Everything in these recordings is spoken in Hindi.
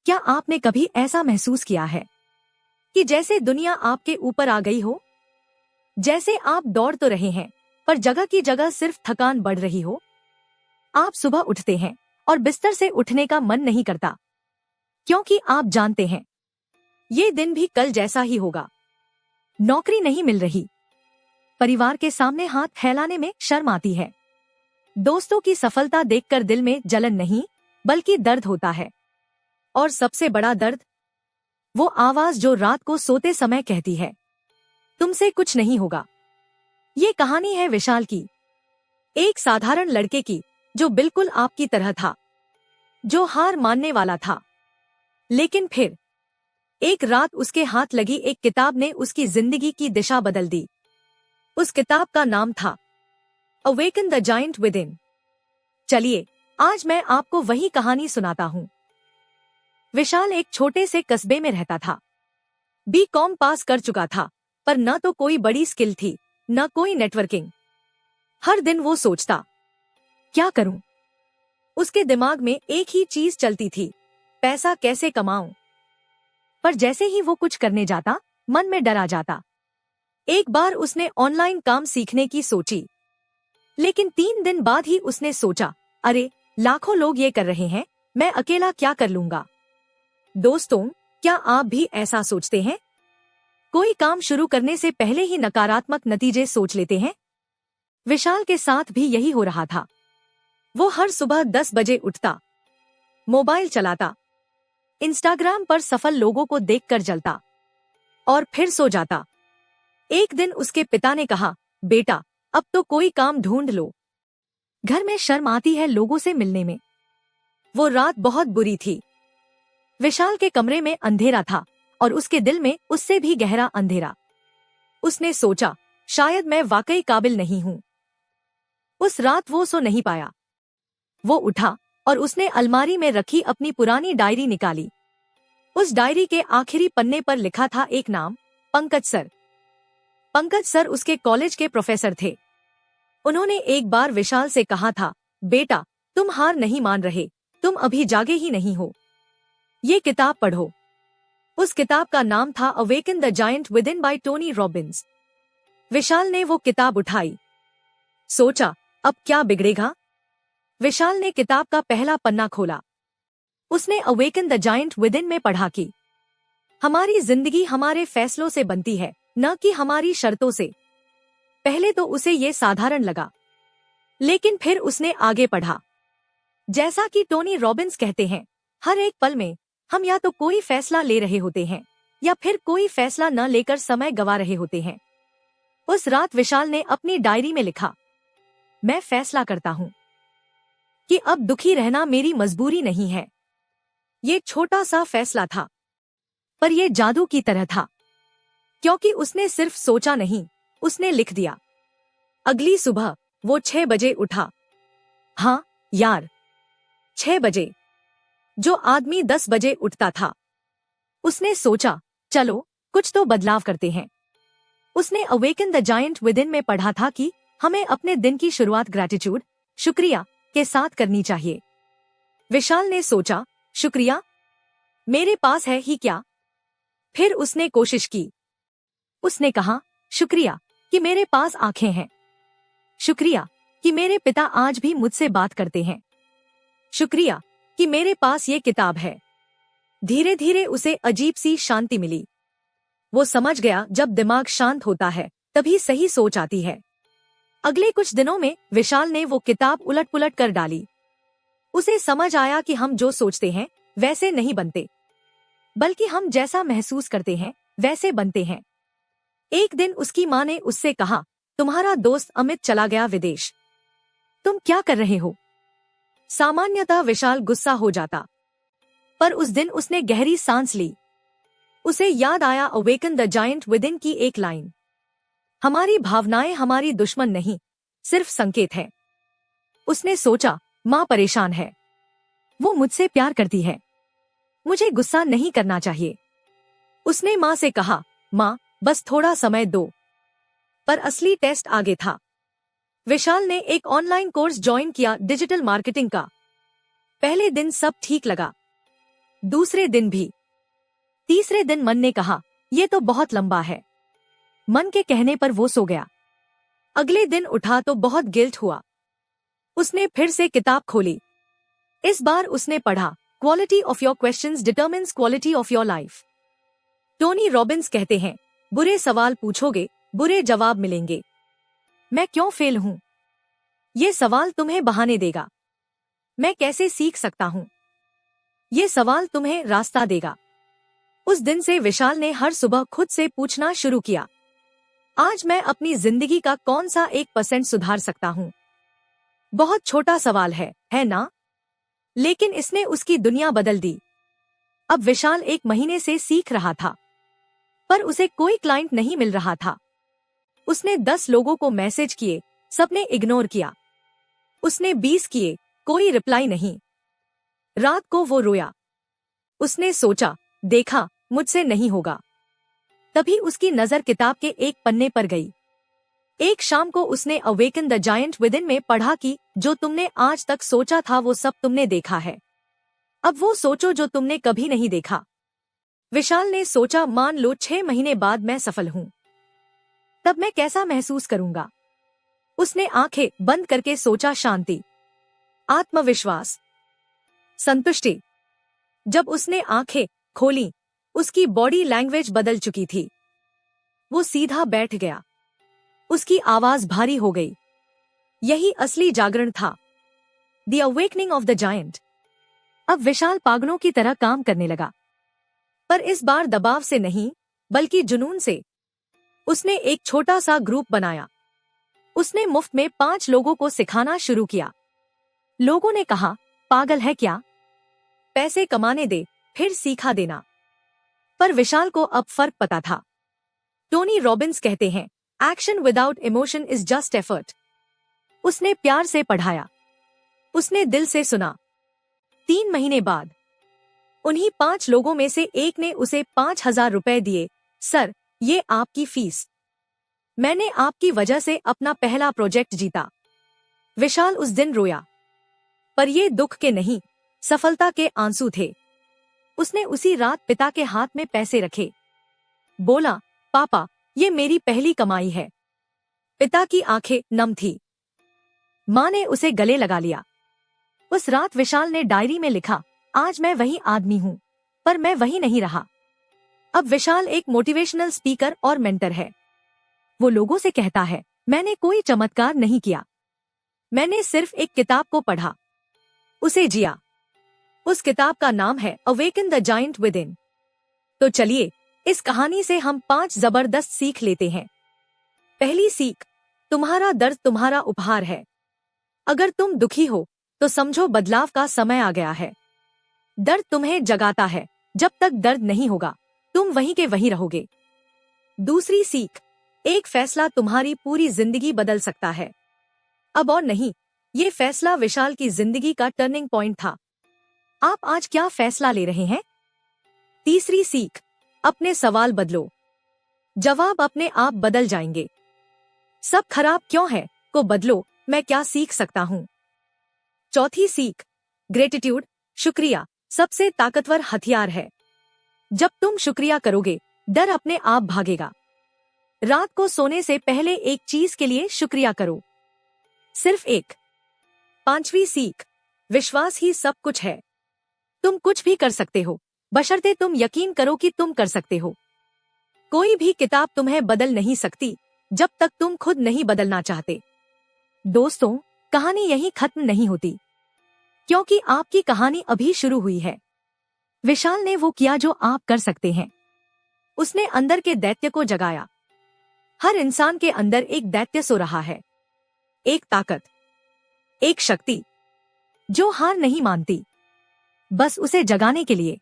क्या आपने कभी ऐसा महसूस किया है कि जैसे दुनिया आपके ऊपर आ गई हो? जैसे आप दौड़ तो रहे हैं पर जगह की जगह सिर्फ थकान बढ़ रही हो। आप सुबह उठते हैं और बिस्तर से उठने का मन नहीं करता, क्योंकि आप जानते हैं ये दिन भी कल जैसा ही होगा। नौकरी नहीं मिल रही, परिवार के सामने हाथ फैलाने में शर्म आती है, दोस्तों की सफलता देखकर दिल में जलन नहीं बल्कि दर्द होता है। और सबसे बड़ा दर्द, वो आवाज जो रात को सोते समय कहती है, तुमसे कुछ नहीं होगा। ये कहानी है विशाल की, एक साधारण लड़के की जो बिल्कुल आपकी तरह था, जो हार मानने वाला था। लेकिन फिर एक रात उसके हाथ लगी एक किताब ने उसकी जिंदगी की दिशा बदल दी। उस किताब का नाम था awaken the giant with in. चलिए आज मैं आपको वही कहानी सुनाता हूँ। विशाल एक छोटे से कस्बे में रहता था। बीकॉम पास कर चुका था, पर न तो कोई बड़ी स्किल थी न कोई नेटवर्किंग। हर दिन वो सोचता, क्या करूं? उसके दिमाग में एक ही चीज चलती थी, पैसा कैसे कमाऊं? पर जैसे ही वो कुछ करने जाता, मन में डर आ जाता। एक बार उसने ऑनलाइन काम सीखने की सोची, लेकिन 3 दिन बाद ही उसने सोचा, अरे लाखों लोग ये कर रहे हैं, मैं अकेला क्या कर लूंगा? दोस्तों, क्या आप भी ऐसा सोचते हैं? कोई काम शुरू करने से पहले ही नकारात्मक नतीजे सोच लेते हैं। विशाल के साथ भी यही हो रहा था। वो हर सुबह 10 बजे उठता, मोबाइल चलाता, इंस्टाग्राम पर सफल लोगों को देखकर जलता और फिर सो जाता। एक दिन उसके पिता ने कहा, बेटा अब तो कोई काम ढूंढ लो, घर में शर्म आती है लोगों से मिलने में। वो रात बहुत बुरी थी। विशाल के कमरे में अंधेरा था और उसके दिल में उससे भी गहरा अंधेरा। उसने सोचा, शायद मैं वाकई काबिल नहीं हूं। उस रात वो सो नहीं पाया। वो उठा और उसने अलमारी में रखी अपनी पुरानी डायरी निकाली। उस डायरी के आखिरी पन्ने पर लिखा था एक नाम, पंकज सर। पंकज सर उसके कॉलेज के प्रोफेसर थे। उन्होंने एक बार विशाल से कहा था, बेटा तुम हार नहीं मान रहे, तुम अभी जागे ही नहीं हो, ये किताब पढ़ो। उस किताब का नाम था awaken the giant within by Tony Robbins. Vishal ने वो किताब उठाई, सोचा अब क्या बिगड़ेगा। विशाल ने किताब का पहला पन्ना खोला। उसने awaken the giant with in में पढ़ा कि हमारी जिंदगी हमारे फैसलों से बनती है, न कि हमारी शर्तों से। पहले तो उसे ये साधारण लगा, लेकिन फिर उसने आगे पढ़ा, जैसा कि टोनी रॉबिन्स कहते हैं, हर एक पल में हम या तो कोई फैसला ले रहे होते हैं या फिर कोई फैसला न लेकर समय गंवा रहे होते हैं। उस रात विशाल ने अपनी डायरी में लिखा, मैं फैसला करता हूं कि अब दुखी रहना मेरी मजबूरी नहीं है। ये छोटा सा फैसला था, पर यह जादू की तरह था, क्योंकि उसने सिर्फ सोचा नहीं, उसने लिख दिया। अगली सुबह वो 6 बजे उठा। हाँ यार, 6 बजे, जो आदमी 10 बजे उठता था। उसने सोचा, चलो कुछ तो बदलाव करते हैं। उसने awaken the giant with in में पढ़ा था कि हमें अपने दिन की शुरुआत ग्रैटिट्यूड, शुक्रिया के साथ करनी चाहिए। विशाल ने सोचा, शुक्रिया मेरे पास है ही क्या? फिर उसने कोशिश की। उसने कहा, शुक्रिया कि मेरे पास आंखें हैं, शुक्रिया कि मेरे पिता आज भी मुझसे बात करते हैं, शुक्रिया कि मेरे पास ये किताब है। धीरे धीरे उसे अजीब सी शांति मिली। वो समझ गया, जब दिमाग शांत होता है तभी सही सोच आती है। अगले कुछ दिनों में विशाल ने वो किताब उलट पुलट कर डाली। उसे समझ आया कि हम जो सोचते हैं वैसे नहीं बनते, बल्कि हम जैसा महसूस करते हैं वैसे बनते हैं। एक दिन उसकी माँ ने उससे कहा, तुम्हारा दोस्त अमित चला गया विदेश, तुम क्या कर रहे हो? सामान्यतः विशाल गुस्सा हो जाता, पर उस दिन उसने गहरी सांस ली। उसे याद आया awaken the giant with in की एक लाइन, हमारी भावनाएं हमारी दुश्मन नहीं, सिर्फ संकेत है। उसने सोचा, माँ परेशान है, वो मुझसे प्यार करती है, मुझे गुस्सा नहीं करना चाहिए। उसने माँ से कहा, माँ बस थोड़ा समय दो। पर असली टेस्ट आगे था। विशाल ने एक ऑनलाइन कोर्स ज्वाइन किया डिजिटल मार्केटिंग का। पहले दिन सब ठीक लगा, दूसरे दिन भी। तीसरे दिन मन ने कहा, ये तो बहुत लंबा है। मन के कहने पर वो सो गया। अगले दिन उठा तो बहुत गिल्ट हुआ। उसने फिर से किताब खोली। इस बार उसने पढ़ा, quality of your questions determines quality of your life. Tony Robbins कहते हैं, बुरे सवाल पूछोगे, बुरे जवाब मिलेंगे। मैं क्यों फेल हूं? ये सवाल तुम्हें बहाने देगा। मैं कैसे सीख सकता हूं? ये सवाल तुम्हें रास्ता देगा। उस दिन से विशाल ने हर सुबह खुद से पूछना शुरू किया, आज मैं अपनी जिंदगी का कौन सा 1% सुधार सकता हूं? बहुत छोटा सवाल है ना? लेकिन इसने उसकी दुनिया बदल दी। अब विशाल 1 महीने से सीख रहा था, पर उसे कोई क्लाइंट नहीं मिल रहा था। उसने 10 लोगों को मैसेज किए, सबने इग्नोर किया। उसने 20 किए, कोई रिप्लाई नहीं। रात को वो रोया। उसने सोचा, देखा, मुझसे नहीं होगा। तभी उसकी नजर किताब के एक पन्ने पर गई। एक शाम को उसने अवेकन द जायंट विदिन में पढ़ा कि जो तुमने आज तक सोचा था वो सब तुमने देखा है। अब वो सोचो जो तुमने कभी नहीं देखा। विशाल ने सोचा, मान लो 6 महीने बाद मैं सफल हूं, तब मैं कैसा महसूस करूंगा? उसने आंखें बंद करके सोचा, शांति, आत्मविश्वास, संतुष्टि। जब उसने आंखें खोली, उसकी बॉडी लैंग्वेज बदल चुकी थी। वो सीधा बैठ गया। उसकी आवाज भारी हो गई। यही असली जागरण था, the awakening of the giant. अब विशाल पागलों की तरह काम करने लगा, पर इस बार दबाव से नहीं, बल्कि जुनून से। उसने एक छोटा सा ग्रुप बनाया। उसने मुफ्त में 5 लोगों को सिखाना शुरू किया। लोगों ने कहा, पागल है क्या? पैसे कमाने दे, फिर सीखा देना। पर विशाल को अब फर्क पता था। टोनी रॉबिन्स कहते हैं, action without emotion is just effort. उसने प्यार से पढ़ाया। उसने दिल से सुना। 3 महीने बाद उन्हीं 5 लोगों में से एक ने उसे 5,000 रुपए दिए। सर, ये आपकी फीस। मैंने आपकी वजह से अपना पहला प्रोजेक्ट जीता। विशाल उस दिन रोया, पर ये दुख के नहीं, सफलता के आंसू थे। उसने उसी रात पिता के हाथ में पैसे रखे। बोला, पापा, ये मेरी पहली कमाई है। पिता की आंखें नम थी। माँ ने उसे गले लगा लिया। उस रात विशाल ने डायरी में लिखा, आज मैं वही आदमी हूँ, पर मैं वही नहीं रहा। अब विशाल एक मोटिवेशनल स्पीकर और मेंटर है। वो लोगों से कहता है, मैंने कोई चमत्कार नहीं किया, मैंने सिर्फ एक किताब को पढ़ा, उसे जिया। उस किताब का नाम है अवेकन द जायंट विदिन। तो चलिए, इस कहानी से हम 5 जबरदस्त सीख लेते हैं। पहली सीख, तुम्हारा दर्द तुम्हारा उपहार है। अगर तुम दुखी हो तो समझो बदलाव का समय आ गया है। दर्द तुम्हें जगाता है। जब तक दर्द नहीं होगा, तुम वहीं के वहीं रहोगे। दूसरी सीख, एक फैसला तुम्हारी पूरी जिंदगी बदल सकता है। अब और नहीं, ये फैसला विशाल की जिंदगी का टर्निंग पॉइंट था। आप आज क्या फैसला ले रहे हैं? तीसरी सीख, अपने सवाल बदलो, जवाब अपने आप बदल जाएंगे। सब खराब क्यों है को बदलो, मैं क्या सीख सकता हूँ। चौथी सीख, ग्रेटिट्यूड, शुक्रिया सबसे ताकतवर हथियार है। जब तुम शुक्रिया करोगे, डर अपने आप भागेगा। रात को सोने से पहले एक चीज के लिए शुक्रिया करो, सिर्फ एक। पांचवी सीख, विश्वास ही सब कुछ है। तुम कुछ भी कर सकते हो, बशर्ते तुम यकीन करो कि तुम कर सकते हो। कोई भी किताब तुम्हें बदल नहीं सकती जब तक तुम खुद नहीं बदलना चाहते। दोस्तों, कहानी यहीं खत्म नहीं होती, क्योंकि आपकी कहानी अभी शुरू हुई है। विशाल ने वो किया जो आप कर सकते हैं। उसने अंदर के दैत्य को जगाया। हर इंसान के अंदर एक दैत्य सो रहा है, एक ताकत, एक शक्ति जो हार नहीं मानती। बस उसे जगाने के लिए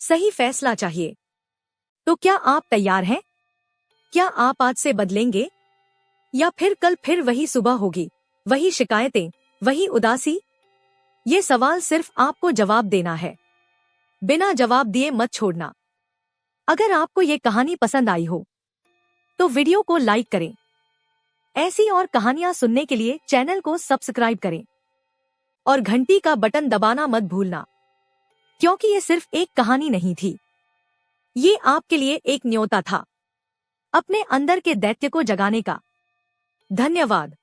सही फैसला चाहिए। तो क्या आप तैयार हैं? क्या आप आज से बदलेंगे, या फिर कल फिर वही सुबह होगी, वही शिकायतें, वही उदासी? ये सवाल सिर्फ आपको जवाब देना है। बिना जवाब दिए मत छोड़ना। अगर आपको ये कहानी पसंद आई हो तो वीडियो को लाइक करें। ऐसी और कहानियां सुनने के लिए चैनल को सब्सक्राइब करें और घंटी का बटन दबाना मत भूलना। क्योंकि ये सिर्फ एक कहानी नहीं थी, ये आपके लिए एक न्योता था अपने अंदर के दैत्य को जगाने का। धन्यवाद।